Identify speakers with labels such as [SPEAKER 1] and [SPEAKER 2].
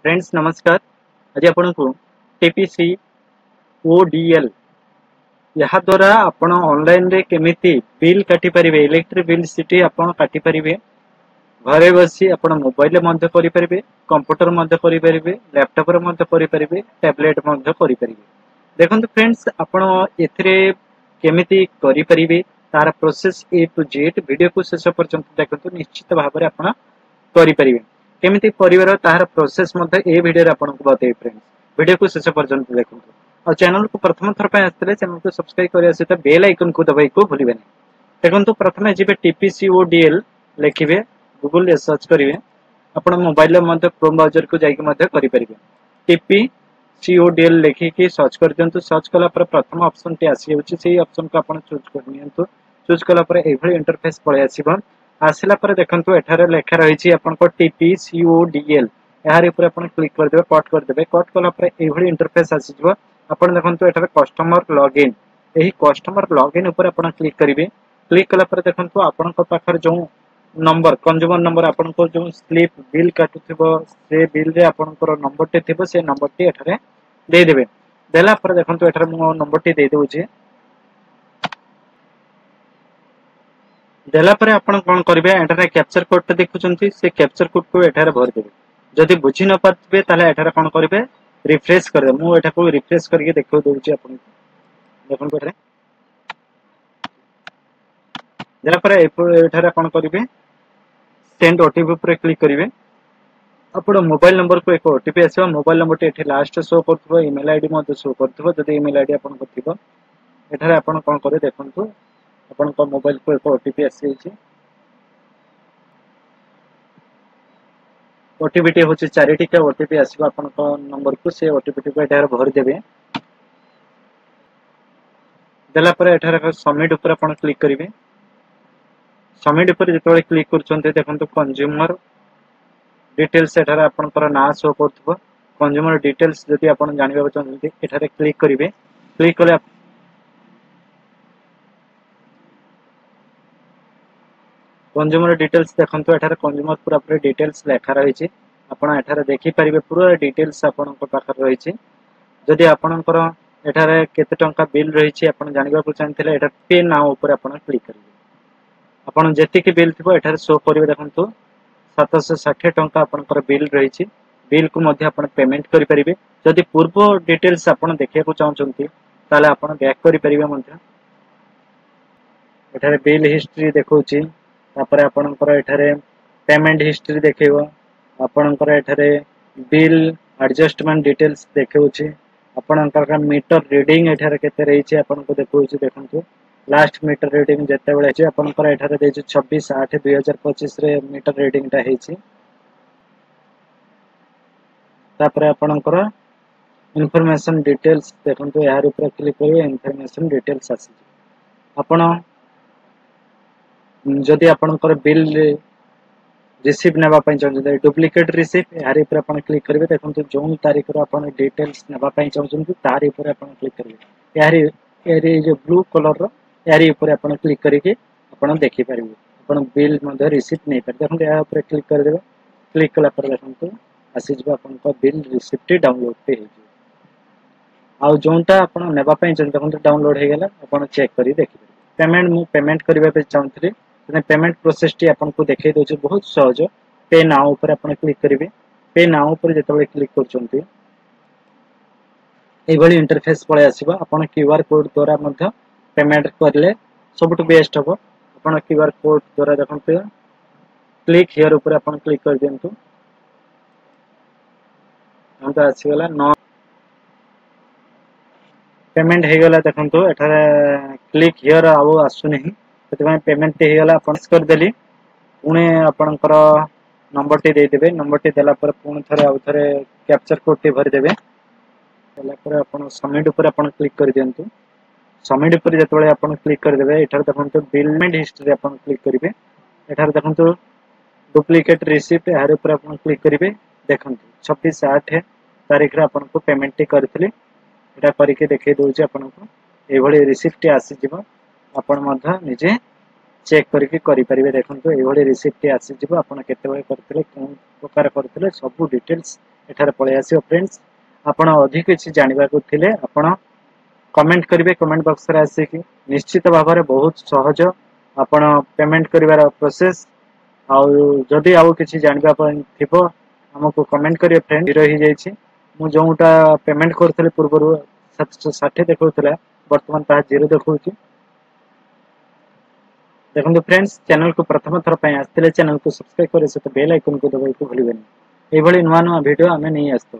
[SPEAKER 1] Friends नमस्कार। आज आपण को टीपीसी ओडीएल यहाँ द्वारा आपण ऑनलाइन रे केमिति बिल काटी परिबे इलेक्ट्रिक बिल सिटी आपण काटी परिबे घरे बसी आपण मोबाइल मध्ये करि परिबे कंप्यूटर मध्ये करि परिबे लैपटॉप रे मध्ये करि परिबे टैबलेट मध्ये करि परिबे। देखंतु फ्रेंड्स आपण एथिरे केमिति करि परिबे तार process A to Z video को शेष पर्यंत देखंतु निश्चित भाव रे आपण करि परिबे केमिति परिवार तार प्रोसेस मध्ये ए वीडियो रे आपण को बतै। फ्रेंड्स वीडियो को शेष पर्यंत देखंतु और चैनल को प्रथम थर पे आस्ते चैनल को सब्सक्राइब करिया सहित बेल आइकन को दबाई को भूलिबे नै। देखंतु प्रथमे जिबे टीपीसीओडीएल लिखिबे गूगल रे सर्च करिवे आपण मोबाइल मध्ये क्रोम ब्राउजर को जाई के मध्ये करि परिबे टीपीसीओडीएल लिखि के सर्च कर दियंतु। सर्च कला पर प्रथम ऑप्शन टी आसी होची सेही ऑप्शन को आपण चूज कर नियंतु। चूज कला पर एभली इंटरफेस पळे आसीबो। आसिला पर देखंतु एठारे लेखा रहिछि आपण को टीपीसीओडीएल यार ऊपर आपण क्लिक कर देबे कट कर देबे। कट कला पर एभली इंटरफेस आसी जिवो। आपण देखंतु एठारे कस्टमर लॉगिन एही कस्टमर लॉगिन ऊपर आपण क्लिक करिवे। क्लिक कला पर देखंतु आपण को पाखर जो नंबर कंज्यूमर नंबर आपण को जो स्लिप बिल काटुथिबो से बिल रे आपण को नंबर टे थिबो से नंबर टी एठारे दे देबे। देला पर देखंतु एठारे मो नंबर टी दे देउछि। देला पर आपण कोन करिवे एठारे कैप्चर कोड टे देखुचंती से कैप्चर कोड को एठारे भर देबे। जदि बुझी न पातबे ताले एठारे कोन करिवे रिफ्रेश कर दे। मु एठा को रिफ्रेश करके देखौ दउछि आपण देखन एठारे देला पर एठारे कोन करिवे सेंड ओटीपी पर क्लिक करिवे। आपण मोबाइल नंबर को एक ओटीपी आसीबा। मोबाइल नंबर टी एठी लास्ट शो करथबो ईमेल आईडी मध्ये शो करथबो। जदि ईमेल आईडी आपण को थिबो एठारे आपण कोन करे देखंतु आपण को मोबाइल को एक ओटीपी आसी छि। ओटीपी टी होछि 4 टिका ओटीपी आसीबा आपण को नंबर को से ओटीपी को एठारे भर देबे। देला पर एठारे सबमिट ऊपर आपण क्लिक करिवे। सबमिट ऊपर जेतोले क्लिक करछन्ते देखंतु कंज्यूमर डिटेल्स एठारे आपनकर ना शो करथबो। कंज्यूमर डिटेल्स जदि आपण जानिबा चाहते एठारे क्लिक करिवे। क्लिक कले कंज्यूमर डिटेल्स देखंतु एठारे कंज्यूमर पूरा पूरा डिटेल्स लेखा रही छि। आपण एठारे देखि परिबे पूरा डिटेल्स आपनकर पाखर रही छि। जदि आपनकर एठारे केते टंका बिल रही छि आपण जानिबा को चाहथिले एठा पे नाउ ऊपर आपण क्लिक करिवे। आपण जेति के बिल थिबो एठारे शो करिवे। देखंतु 760 टंका आपनकर बिल रही छि। बिल को मध्ये आपण पेमेंट करि परिबे। जदि पूर्व डिटेल्स आपण देखिया को चाहछंती ताले आपण बैक करि परिबे मध्ये। एठारे बिल हिस्ट्री देखौछि तापर आपनकर एठारे पेमेंट हिस्ट्री देखैबो। आपनकर एठारे बिल एडजस्टमेंट डिटेल्स देखौछि। आपनकर मीटर रीडिंग एठारे केते रही छि आपण को देखौछि। देखंतु लास्ट मीटर रीडिंग जते बेले छि आपनकर एठारे देछि 26/8/2025 रे मीटर रीडिंग ता हेछि। तापर आपनकर इन्फॉर्मेशन डिटेल्स देखंतु यार ऊपर क्लिक करिवे इन्फॉर्मेशन डिटेल्स आसी। आपण जदि आपनकर बिल रिसीव नेबा पई चाहते डुप्लिकेट रिसीव यार ऊपर आपण क्लिक करिवे। देखंतु जोन तारीख रो आपण डिटेल्स नेबा पई चाहछन्ती तार ऊपर आपण क्लिक करिवे। यार जो ब्लू कलर रो यार ऊपर आपण क्लिक करके आपण देखि परिबे। आपण बिल मध्ये रिसीव नै पर देखंतु या ऊपर क्लिक कर देबे। क्लिक कला पर देखंतु आसी जबा आपण को बिल रिसीप्ट डाउनलोड पे हे आ जोंटा आपण नेबा पई चाहते देखंतु डाउनलोड हे गेला। आपण चेक करी देखि पेमेंट मु पेमेंट करबा पे चाहथि तने पेमेंट प्रोसेस टी आपण को देखाई दोछ बहुत सहज। पे नाउ ऊपर आपण क्लिक करिवे। पे नाउ ऊपर जेतबे क्लिक करचंती एभली इंटरफेस पळे आसीबा। आपण क्यूआर कोड द्वारा मध्ये पेमेंट करले सबटु बेस्ट हो। आपण क्यूआर कोड द्वारा देखंतु क्लिक हियर ऊपर आपण क्लिक कर दियंतु। हमता आसी गेला नो पेमेंट हे गेला। देखंतु एठारे क्लिक हियर आउ आसु नहीं ततबे पेमेंट हे गेला। आपण कर देली पुणे आपनकर नंबर टी दे देबे। नंबर टी देला पर पुणे थरे आउ थरे कैप्चर कोड टी भर देबे। देला पर आपण सबमिट ऊपर आपण क्लिक कर दियंतु। सबमिट ऊपर जेतबे आपण क्लिक कर देबे एठार देखंतु बिलमेंट हिस्ट्री आपण क्लिक करिवे। एठार देखंतु डुप्लीकेट रिसीप्ट यार ऊपर आपण क्लिक करिवे। देखंतु 26/8 तारीख रे आपण को पेमेंट टी करथिले एटा करके देखै दोछि। आपण को एभली रिसीप्ट आसी जिवो। आपण मध्य निजे चेक करके करि परिबे। देखंतु एभली रिसीप्ट आसी जिवो। आपण केते बळे करथिले कोन प्रकार करथिले सब डिटेल्स एठारे पळे आसीबो फ्रेंड्स आपण अधिक किछि जानिबा को थिले आपण कमेंट करिवे कमेंट बॉक्स रे आसी कि निश्चित भाबरे बहुत सहज आपण पेमेंट करिवार प्रोसेस आउ जदि आउ किछि जानिबा पय थिबो हमको कमेंट करिवे फ्रेंड रहि जायछि मु जोंटा पेमेंट करथले पूर्वरु 760 देखौतला वर्तमान ता 0 देखौछि देखंतु फ्रेंड्स चैनल को प्रथम थर पय आस्थिले चैनल को सब्सक्राइब करे सते बेल आइकन को दबाइ को भूलिबेनी एभली नुवा नुवा वीडियो हमें नहीं आस्तो